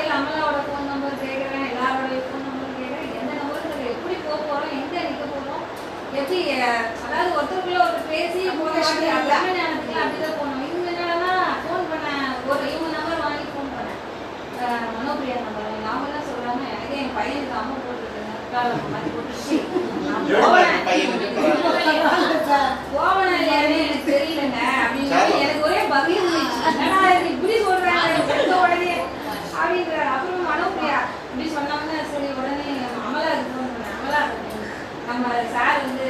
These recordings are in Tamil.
காலையில் அம்மலாவோட ஃபோன் நம்பர் கேட்குறேன், எல்லாரோடைய ஃபோன் நம்பர் கேட்குறேன். எந்த நம்பருக்கு எப்படி போக போகிறோம், எங்கே நிற்க போகிறோம், எப்படி அதாவது ஒருத்தருக்குள்ள ஒருத்தர் பேசி போகிற எல்லாமே நேரத்துக்கு அப்படிதான் போகணும். இவங்க என்னன்னா ஃபோன் பண்ணேன், இவங்க நம்பர் வாங்கி ஃபோன் பண்ணேன், மனோபிரியா நம்பர். அவங்க என்ன சொல்கிறாங்க, எனக்கு என் பையனுக்கு அம்மா போட்டுருக்குங்க மாதிரி போட்டுருச்சு, போவனா இல்லையானே எனக்கு தெரியலங்க அப்படின்னு எனக்கு ஒரே பதில் இப்படி சொல்றாங்க உடனே அப்படின்ற. அப்புறம் மனோபிரியா இப்படி சொன்னாங்க. சரி உடனே அமலாவுக்கு ஃபோன் பண்ணேன். அமலா நம்ம சார் வந்து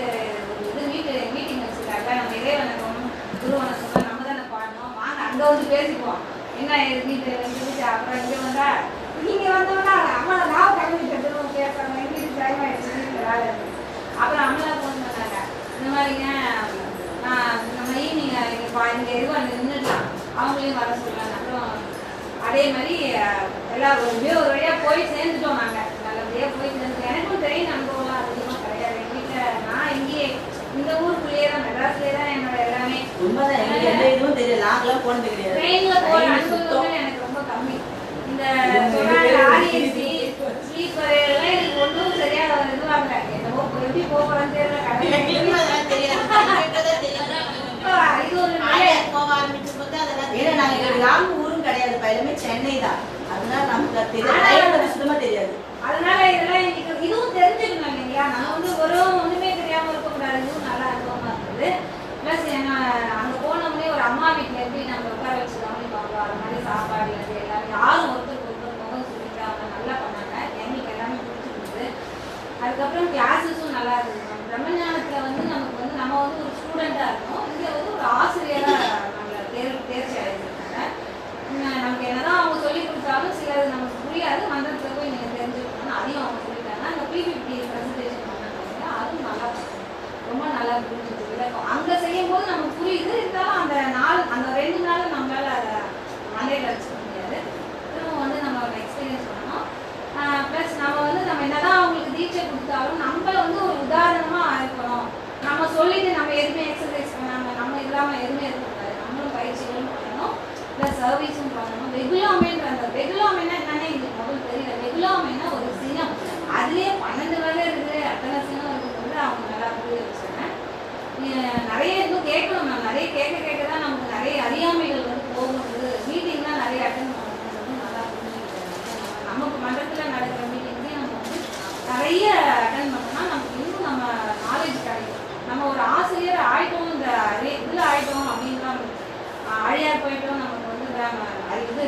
இது மீட்டிங் வச்சுருக்காங்க, நம்ம இறைவணக்கம் குருவணக்கம் நம்ம தானே பாடணும், வாங்க அங்கே வந்து பேசிக்குவோம் என்ன வீட்டில் வந்துச்சு. அப்புறம் இங்கே வந்தா நீங்கள் வந்தோம்னா அம்மளை நான் கிளம்பிட்டு திரும்ப பேசுகிறேன், எங்களுக்கு டைம் ஆகிடுச்சு வீட்டில் வேலை இருக்குது. அப்புறம் அம்மலா ஃபோன் பண்ணாங்க, இந்த மாதிரிங்க நம்ம ஈவினிங் இங்கே எதுவும் நின்றுடலாம், அவங்களையும் வர சொல்கிறாங்க. அப்புறம் அதே மாதிரி எல்லாம் ஒரு வழியாக போய் சேர்ந்துட்டோம். நாங்கள் நல்லபடியாக போய் சேர்ந்துட்டோம். எனக்கும் ட்ரெயின் அனுபவம்லாம் அதிகமாக கிடையாது. எங்கள் வீட்டில் நான் இங்கேயே இந்த ஊருக்குள்ளேயே தான், மெட்ராஸ்லேயே தான் என்னோட எல்லாமே. ட்ரெயினில் போகிற அனுபவம் எனக்கு ரொம்ப கம்மி. இந்த ஆர்ஏசி ஸ்லீப்பர் எல்லாம் எனக்கு ஒன்றும் சரியாக இதுவாங்க. என்னவோ எப்படி போகிறோன்னு தெரியல. சென்னை தான், அதனால நமக்கு சுத்தமா தெரியாது. அதனால இதெல்லாம் இதுவும் தெரிஞ்சுக்கணும் இல்லைங்களா. நம்ம வந்து ஒண்ணுமே தெரியாம இருக்கக்கூடாது. இதுவும் நல்லா அனுபவமா இருக்குது. பிளஸ் அங்க போனோம்னே ஒரு அம்மா வீட்டுல எப்படி நம்ம உட்கார வச்சு கவனிப்பாங்க, அது மாதிரி சாப்பாடு அது எல்லாமே யாரும் ஒருத்தருக்கு முகம் சொல்லிட்டு அவங்க நல்லா பண்ணாங்க. எங்களுக்கு எல்லாமே பிடிச்சிருந்தது. அதுக்கப்புறம் கிளாஸஸும் நல்லா இருந்தது. நம்ம பிரம்மஞானத்துல வந்து நமக்கு வந்து நம்ம வந்து ஒரு ஸ்டூடெண்டா இருக்கணும், இங்க வந்து ஒரு ஆசிரியரா நம்மளை தேர்ச்சி அடைஞ்சிருக்காங்க. நமக்கு என்னதான் அவங்க சொல்லி கொடுத்தாலும் சிலது நமக்கு புரியாது. மந்திரத்துல போய் நீங்க தெரிஞ்சுக்கணும்னு அதையும் அவங்க சொல்லிட்டாங்க. அந்த P50 ப்ரெசன்டேஷன் பண்ணாங்க, அதுவும் நல்லா ரொம்ப நல்லா புரிஞ்சுது. விளக்கம் அங்க செய்யும் போது நமக்கு புரியுது, இருந்தாலும் அந்த 2 நாள் நம்மளால அதை மண்டையில வச்சுக்க முடியாது. திரும்ப வந்து நம்ம எக்ஸ்பீரியன்ஸ் பண்ணணும். ப்ளஸ் நம்ம என்னதான் அவங்களுக்கு தீட்சை கொடுத்தாலும் நம்மள வந்து ஒரு உதாரணமா இருக்கணும். நம்ம சொல்லிட்டு நம்ம எதுவுமே எக்ஸசைஸ் பண்ணாம நம்ம இல்லாம எதுவுமே இருக்கக்கூடாது. நம்மளும் பயிற்சிகளும் பண்ணணும், ப்ளஸ் சர்வீஸும் பண்ணணும். ரெகுலாமேன்ற அந்த ரெகுலாமேனா என்னன்னே எங்களுக்கு முதல் தெரியல. ரெகுலாமேனா ஒரு சினம், அதுலேயே 12 வேலை இருக்குது, அத்தனை சினம் இருக்குது. அவங்க நல்லா புரிய வச்சாங்க. நிறைய இன்னும் கேட்கணும். நம்ம நிறைய கேட்க தான் நமக்கு நிறைய அறியாமைகள் வந்து போகுது. மீட்டிங்லாம் நிறைய அட்டன் பண்ணணும், நல்லா புரிஞ்சுக்கிட்டாங்க. நமக்கு மண்டலத்தில் நடக்கிற மீட்டிங்லேயே நம்ம வந்து நிறைய அட்டன் பண்ணோம்னா நமக்கு இன்னும் நம்ம நாலேஜ் கிடைக்கும். நம்ம ஒரு ஆசிரியர் ஆயிட்டோம், இந்த இதில் ஆயிட்டோம் அப்படின்லாம் அழியார் போயிட்டோம். நமக்கு வந்து இது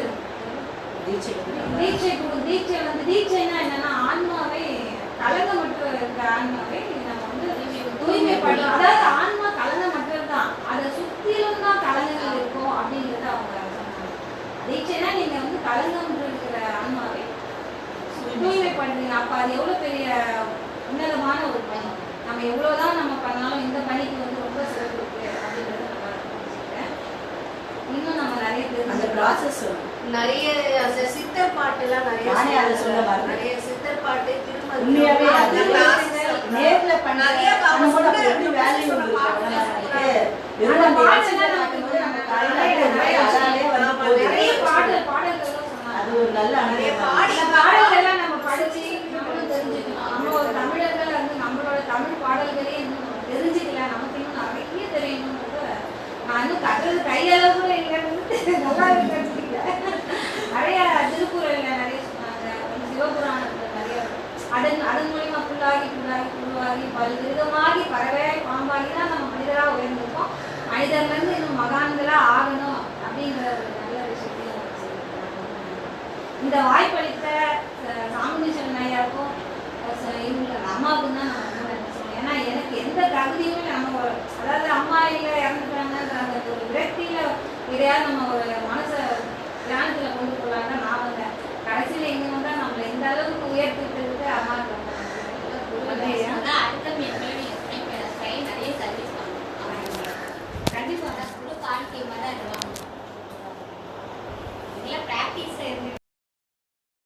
தீட்சைன்னா என்னன்னா ஆன்மாவை கலங்கமற்ற இருக்கிற ஆன்மாவை நம்ம வந்து தூய்மைப்படும். அதாவது ஆன்மா கலங்கமற்றது தான், அதை சுத்திலும் தான் கலங்கங்கள் இருக்கும் அப்படிங்கிறத அவங்க சொன்னாங்க. தீட்சைனா நீங்க வந்து கலங்கமற்ற இருக்கிற ஆன்மாவை தூய்மைப்படுறீங்க. அப்ப அது எவ்வளவு பெரிய உன்னதமான ஒரு பணி. நம்ம எவ்வளவுதான் நம்ம பண்ணாலும் இந்த பணிக்கு வந்து ரொம்ப சிறப்பு இருக்கு அப்படிங்கிறத நம்ம புரிஞ்சுக்கிறேன். இன்னும் நம்ம நிறைய பேர் அந்த ப்ராசஸ் நிறைய சித்தர் பாட்டுலாம் நிறைய சித்தர் பாட்டு திருமணம் பாடல்கள்லாம் நம்ம படிச்சு நம்மளும் தெரிஞ்சுக்கணும். நம்ம ஒரு தமிழர்கள் வந்து நம்மளோட தமிழ் பாடல்களே இன்னும் தெரிஞ்சுக்கல, நமக்கு இன்னும் நிறைய தெரியணும்ன்றது. நான் இன்னும் கட்டுறது கையளவு கூட இல்லைன்னு நல்லா தெரிஞ்சுக்கல. நிறைய திருக்குறள்ல நிறைய சொன்னாங்க, சிவபுராணத்துல நிறைய அதன் மூலியமா புல்லாகி பல்விதமாகி பறவை பாம்பாகி தான் நம்ம மனிதரா உயர்ந்திருக்கோம். மனிதர்ல இருந்து இன்னும் மகான்களா ஆகணும் அப்படிங்கிற ஒரு நல்ல விஷயத்தையும் இந்த வாய்ப்பளித்த சாமுண்டீஸ்வரன் ஐயாவுக்கும் இவங்க அம்மாவுக்கும் தான் நான் ரொம்ப நன்றி சொல்லுவேன். ஏன்னா எனக்கு எந்த தகுதியுமே நம்ம அதாவது அம்மா இல்லை இறந்துட்டாங்கன்ற அந்த ஒரு விரக்தியில இதையாவது நம்ம ஒரு மனசை தியானத்துல கொண்டு போகலான்னா